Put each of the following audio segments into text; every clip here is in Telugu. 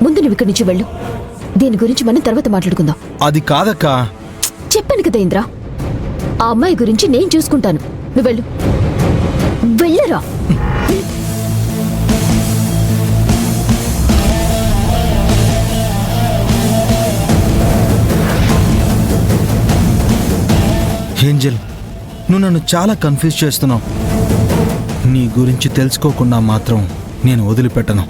ముందు నువ్వు ఇక్కడి నుంచి వెళ్ళు. దీని గురించి మనం తర్వాత మాట్లాడుకుందాం. అది కాదక్కా. చెప్పాను కదా ఇంద్ర, ఆ అమ్మాయి గురించి నేను చూసుకుంటాను. నువ్వు వెళ్ళు. వెళ్ళరా. ఏంజెల్, నువ్వు నన్ను చాలా కన్ఫ్యూజ్ చేస్తున్నావు. నీ గురించి తెలుసుకోకుండా మాత్రం నేను వదిలిపెట్టను.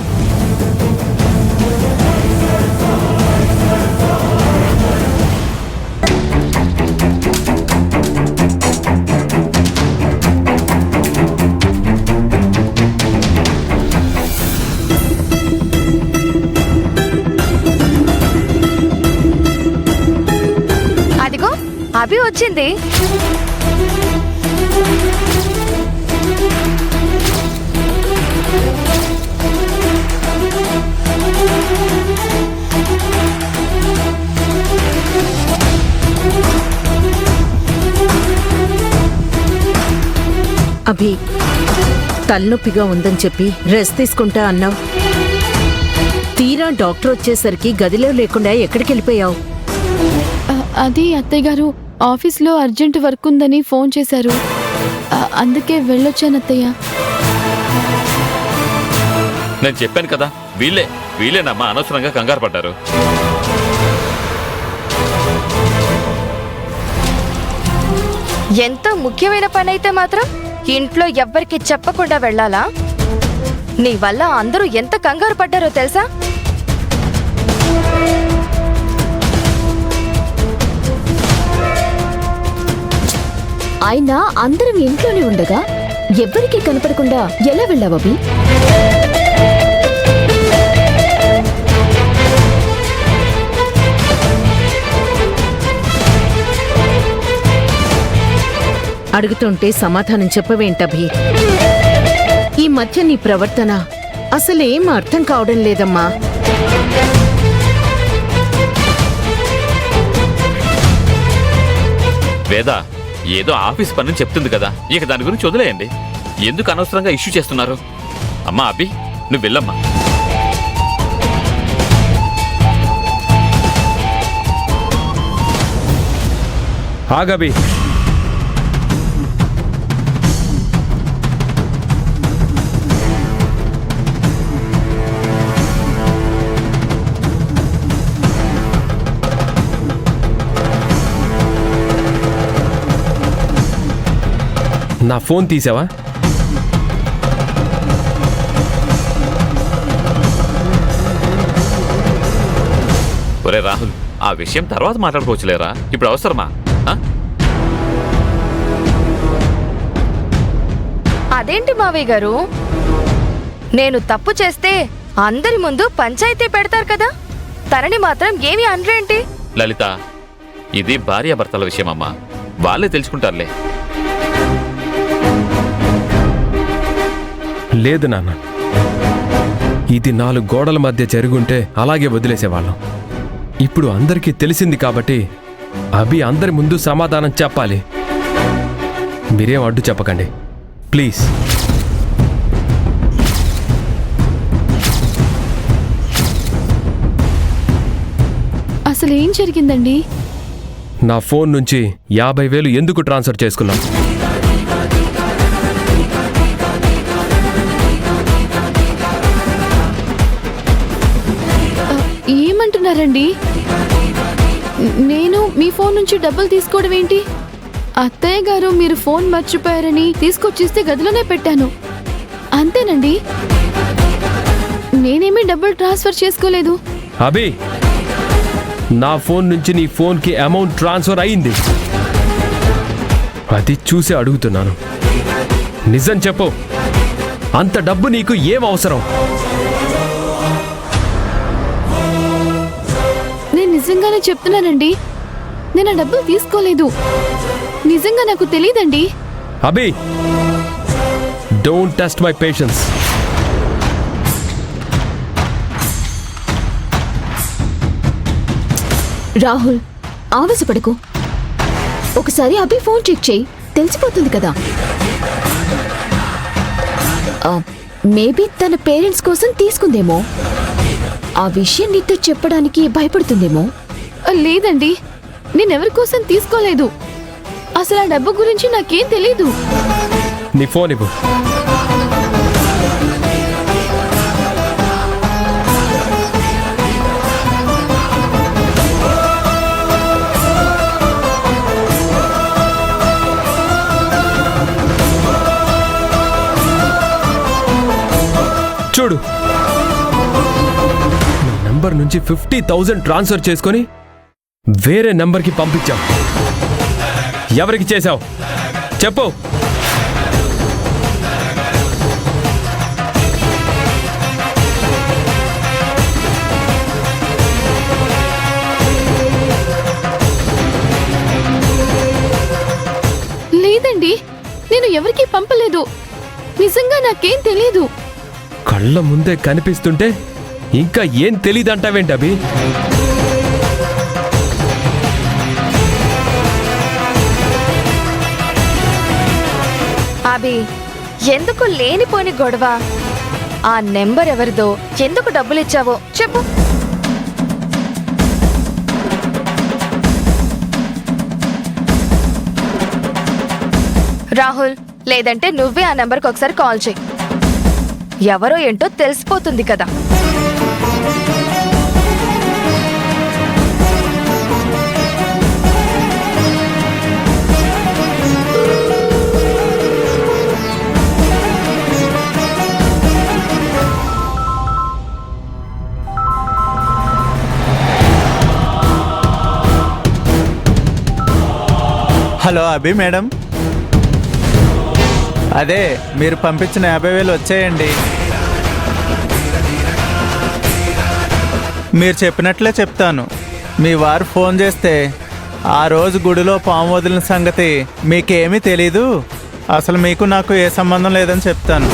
అదిగో అభి వచ్చింది. అభి, తలనొప్పిగా ఉందని చెప్పి రెస్ట్ తీసుకుంటా అన్నావు. తీరా డాక్టర్ వచ్చేసరికి గదిలో లేకుండా ఎక్కడికి వెళ్ళిపోయావు? అది అత్తయ్య గారు, ఆఫీస్లో అర్జెంట్ వర్క్ ఉందని ఫోన్ చేశారు. అందుకే వెళ్ళొచ్చాను అత్తయ్య. నేను చెప్పాను కదా, వీళ్ళేనమ్మా అనవసరంగా కంగారు పడ్డారు. ఎంత ముఖ్యమైన పని అయితే మాత్రం ఇంట్లో ఎవ్వరికి చెప్పకుండా వెళ్ళాలా? నీ వల్ల అందరూ ఎంత కంగారు పడ్డారో తెలుసా? అయినా అందరం ఇంట్లోనే ఉండగా ఎవ్వరికీ కనపడకుండా ఎలా వెళ్ళావు అభి? అడుగుతుంటే సమాధానం చెప్పవేంటభి? ఈ మధ్య నీ ప్రవర్తన అసలేం అర్థం కావడం లేదమ్మా. వేద ఏదో ఆఫీస్ పని చెప్తుంది కదా, ఇక దాని గురించి వదిలేయండి. ఎందుకు అనవసరంగా ఇష్యూ చేస్తున్నారు? అమ్మా అభి, నువ్వు వెళ్ళమ్మా. ఆగబి. నా ఫోన్ తీసావా? ఒరే రాహుల్, ఆ విషయం తర్వాత మాట్లాడుకోవచ్చులేరా, ఇప్పుడు అవసరమా? అదేంటి మావయ్య గారు, నేను తప్పు చేస్తే అందరి ముందు పంచాయతీ పెడతారు కదా, తనని మాత్రం ఏమి అనరేంటి? లలిత, ఇది భార్యాభర్తల విషయమమ్మా, వాళ్ళే తెలుసుకుంటారులే. లేదు నాన్న, ఇది 4 గోడల మధ్య జరుగుంటే అలాగే వదిలేసేవాళ్ళం. ఇప్పుడు అందరికీ తెలిసింది కాబట్టి అభి అందరి ముందు సమాధానం చెప్పాలి. మీరేం అడ్డు చెప్పకండి ప్లీజ్. అసలు ఏం జరిగిందండి? నా ఫోన్ నుంచి 50,000 ఎందుకు ట్రాన్స్ఫర్ చేసుకున్నాం? ఏమంటున్నారండి? నేను మీ ఫోన్ నుంచి డబ్బులు తీసుకోవడం ఏంటి? అత్తయ్య గారు మీరు ఫోన్ మర్చిపోయారని తీసుకొచ్చిస్తే గదిలోనే పెట్టాను, అంతేనండి. నేనేమీ డబ్బులు ట్రాన్స్ఫర్ చేసుకోలేదు. అభి, నా ఫోన్ నుంచి నీ ఫోన్కి అమౌంట్ ట్రాన్స్ఫర్ అయింది, అది చూసి అడుగుతున్నాను. నిజం చెప్పు, అంత డబ్బు నీకు ఏం అవసరం? నేను నిజంగానే చెప్తున్నానండి, నేను ఆ డబ్బులు తీసుకోలేదు. నిజంగా నాకు తెలియదండి. Abhi, don't test my patience. Rahul, ఆవేశపడకు. ఒకసారి అభి ఫోన్ చెక్ చేయి, తెలిసిపోతుంది కదా. మేబీ తన పేరెంట్స్ కోసం తీసుకుందేమో. ఆ విషయం నీతో చెప్పడానికి భయపడుతుందేమో. లేదండి, నేనెవరి కోసం తీసుకోలేదు. అసలు ఆ డబ్బు గురించి నాకేం తెలీదు. నీ ఫోన్ ఇవ్వు. చూడు, నా నంబర్ నుంచి 50,000 ట్రాన్స్ఫర్ చేసుకొని వేరే నంబర్కి పంపించావు. ఎవరికి చేశావు చెప్పు. లేదండి, నేను ఎవరికీ పంపలేదు. నిజంగా నాకేం తెలీదు. కళ్ళ ముందే కనిపిస్తుంటే ఇంకా ఏం తెలీదంటావేంటి అభి? అభి, ఎందుకు లేనిపోని గొడవ? ఆ నెంబర్ ఎవరిదో, ఎందుకు డబ్బులు ఇచ్చావో చెప్పు. రాహుల్, లేదంటే నువ్వే ఆ నెంబర్కి ఒకసారి కాల్ చేయి. ఎవరో ఏంటో తెలిసిపోతుంది కదా. హలో అభి మేడం, అదే మీరు పంపించిన 50,000 వచ్చాయండి. మీరు చెప్పినట్లే చెప్తాను. మీ వారు ఫోన్ చేస్తే ఆ రోజు గుడిలో పాము వదిలిన సంగతి మీకేమీ తెలీదు, అసలు మీకు నాకు ఏ సంబంధం లేదని చెప్తాను.